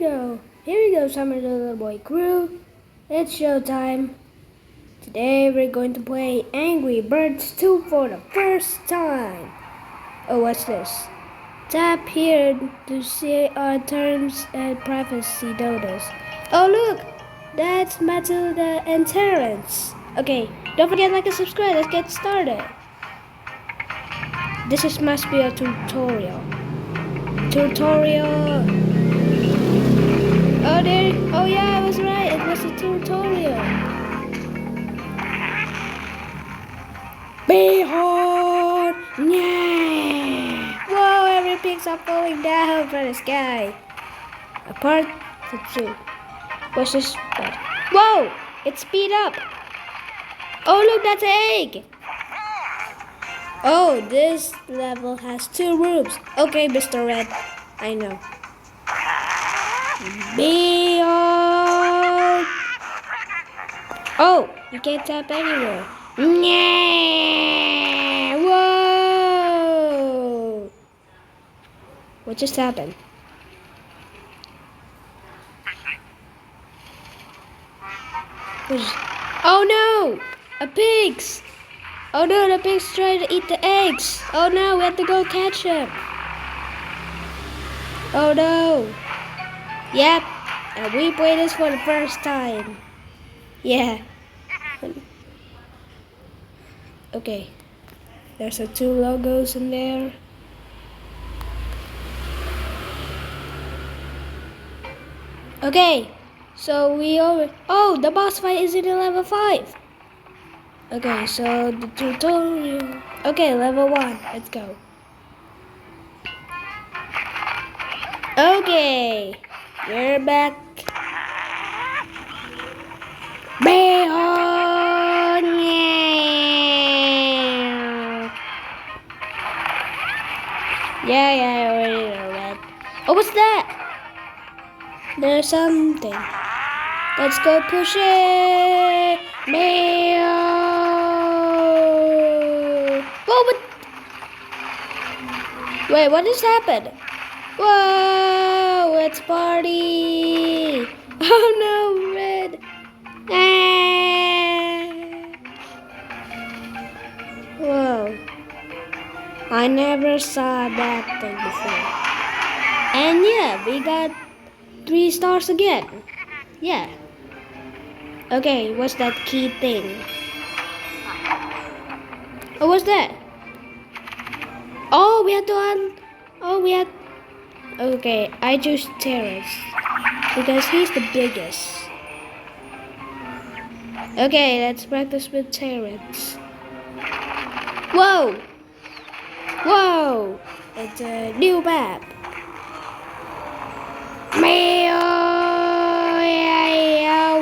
Here we go, Samir the Little Boy crew. It's showtime. Today we're going to play Angry Birds 2 for the first time. Oh, what's this? Tap here to see our terms and privacy notice. Oh, look! That's Matilda and Terrence. Okay, don't forget to like and subscribe. Let's get started. This must be a tutorial. Oh yeah, I was right. It was a tutorial. Behold! Yeah! Whoa, every pigs are falling down from the sky. Apart the two. What's this? Whoa! It's speed up. Oh look, that's an egg. Oh, this level has 2 rooms. Okay, Mr. Red. I know. Behold! Oh, you can't tap anywhere. Yeah! Whoa! What just happened? Oh no! A pig's! Oh no, the pig's trying to eat the eggs! Oh no, we have to go catch him! Oh no! Yep, and we play this for the first time. Yeah. Okay. There's 2 logos in there. Okay. So we over. Oh, the boss fight is in level 5. Okay, so the tutorial. Okay, level 1. Let's go. Okay. We're back. Behold! Yeah, I already know that. Oh, what's that? There's something. Let's go push it. Behold! Whoa, but... Wait, what just happened? Whoa, let's party. Oh no, Red. Whoa. I never saw that thing before. And yeah, we got 3 stars again. Yeah. Okay, what's that key thing? Oh, what's that? Oh, we have to Okay, I choose Terrence because he's the biggest. Okay, let's practice with Terrence. Whoa! Whoa! It's a new map.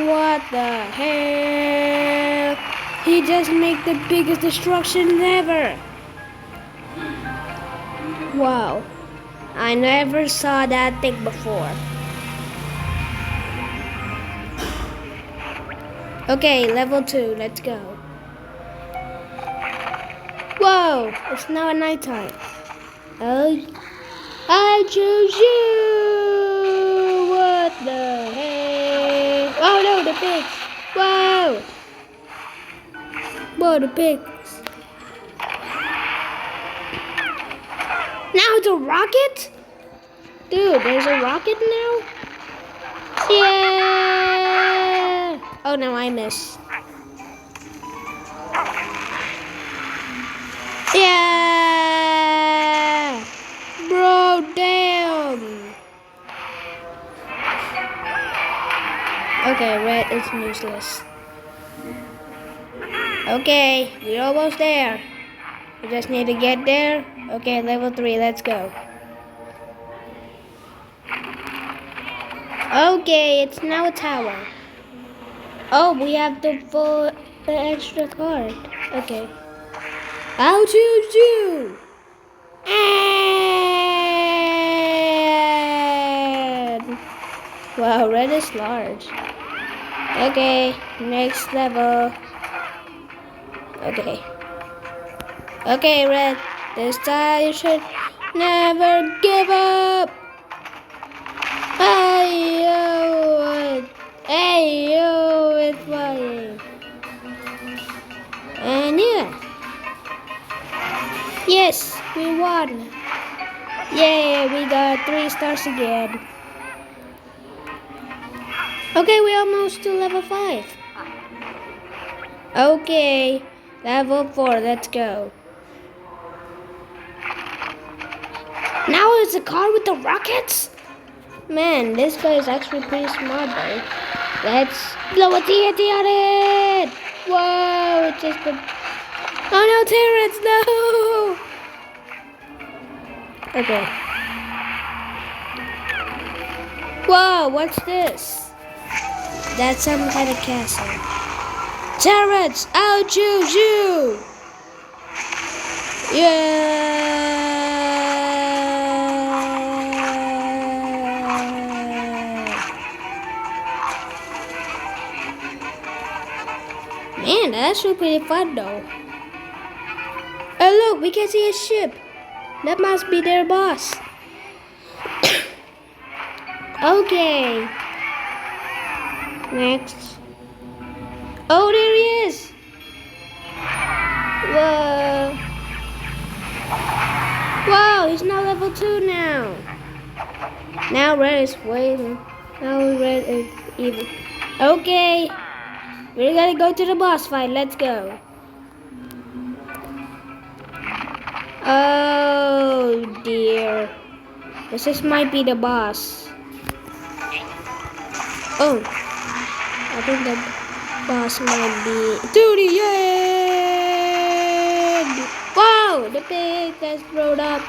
What the hell? He just made the biggest destruction ever. Wow. I never saw that thing before. Okay, level 2, let's go. Whoa, it's now nighttime. Oh, I choose you! What the heck? Oh no, the pigs! Whoa! Whoa, the pigs! Now it's a rocket? Dude, there's a rocket now? Yeah! Oh no, I missed. Yeah! Bro, damn! Okay, Red is useless. Okay, we're almost there. We just need to get there. Okay, level 3, let's go. Okay, it's now a tower. Oh, we have to pull the extra card. Okay. I'll choose you! And... Wow, Red is large. Okay, next level. Okay. Okay, Red. This time you should never give up. 1. Yay, we got 3 stars again. Okay, we're almost to level 5. Okay, level 4, let's go. Now it's a car with the rockets? Man, this guy is actually pretty smart though. Let's blow a TNT on it! Whoa, it just been... Oh no, turrets, no! Okay. Whoa, what's this? That's some kind of castle. Turrets, I'll choose you! Yeah! Man, that's actually pretty fun though. Oh look, we can see a ship. That must be their boss. Okay. Next. Oh, there he is. Whoa. Wow, he's now level 2 now. Now red is waiting. Now red is even. Okay. We're gonna go to the boss fight. Let's go. Oh dear. This might be the boss. Oh. I think the boss might be to the end. Wow, the pig has grown up.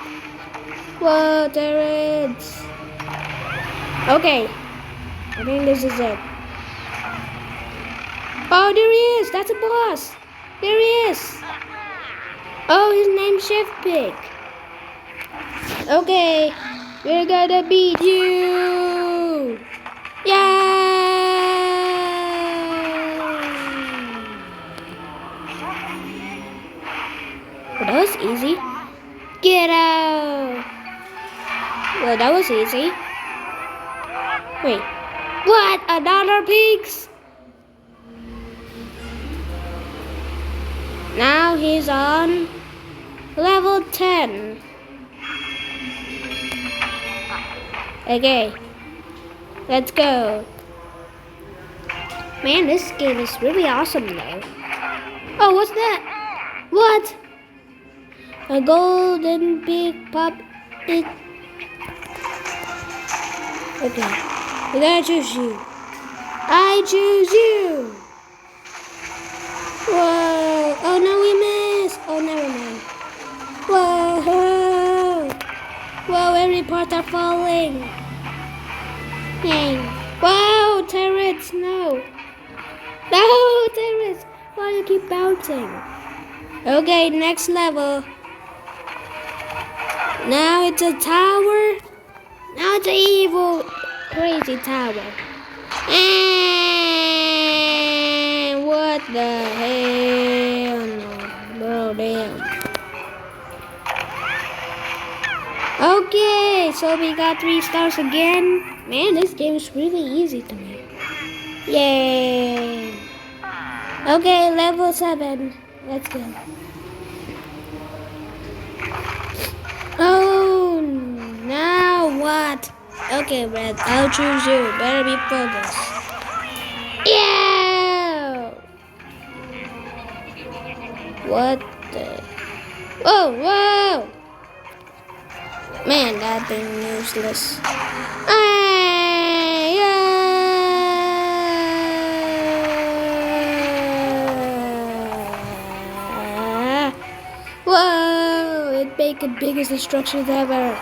Whoa, turrets. Okay. I think this is it. Oh, there he is. That's a boss. There he is. Oh, his name's Chef Pig. Okay. We're gonna beat you. Yeah. Well, that was easy. Get out. Well, that was easy. Wait. What? Another pigs? Now he's on level 10. Okay, let's go. Man, this game is really awesome though. Oh, what's that? What? A golden pig pop it. Okay, we gotta choose you. I choose you. Whoa! Oh no, we missed! Oh, never mind. Whoa! Whoa, every part are falling. Dang. Wow, turrets, no! No, turrets! Why do you keep bouncing? Okay, next level. Now it's a tower. Now it's an evil, crazy tower. And what the hell? No, bro, damn. Okay, so we got 3 stars again. Man, this game is really easy to me. Yay. Okay, level 7. Let's go. Oh, now what? Okay, Red, I'll choose you. Better be focused. Yeah! What the? Whoa, whoa! Man, that thing useless. Whoa! It made the biggest destructions ever.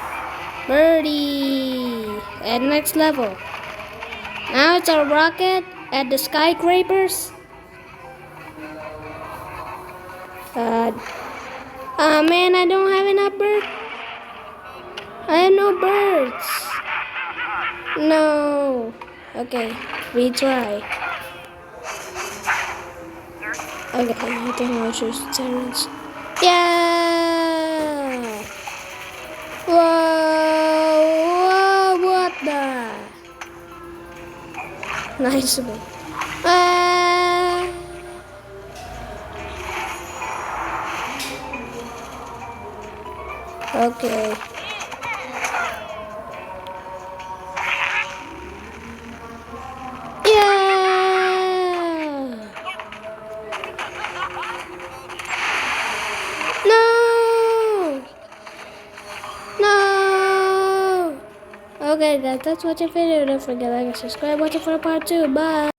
Birdie! At next level. Now it's a rocket at the skyscrapers. Man, I don't have enough birds. I have no birds. No. Okay, retry. Okay, I think I'll choose Terrence. Yeah! Whoa! Whoa! What the? Nice one. Okay. Yeah! No! No! Okay, guys, that's watching video. Don't forget to like and subscribe. Watching for part 2. Bye!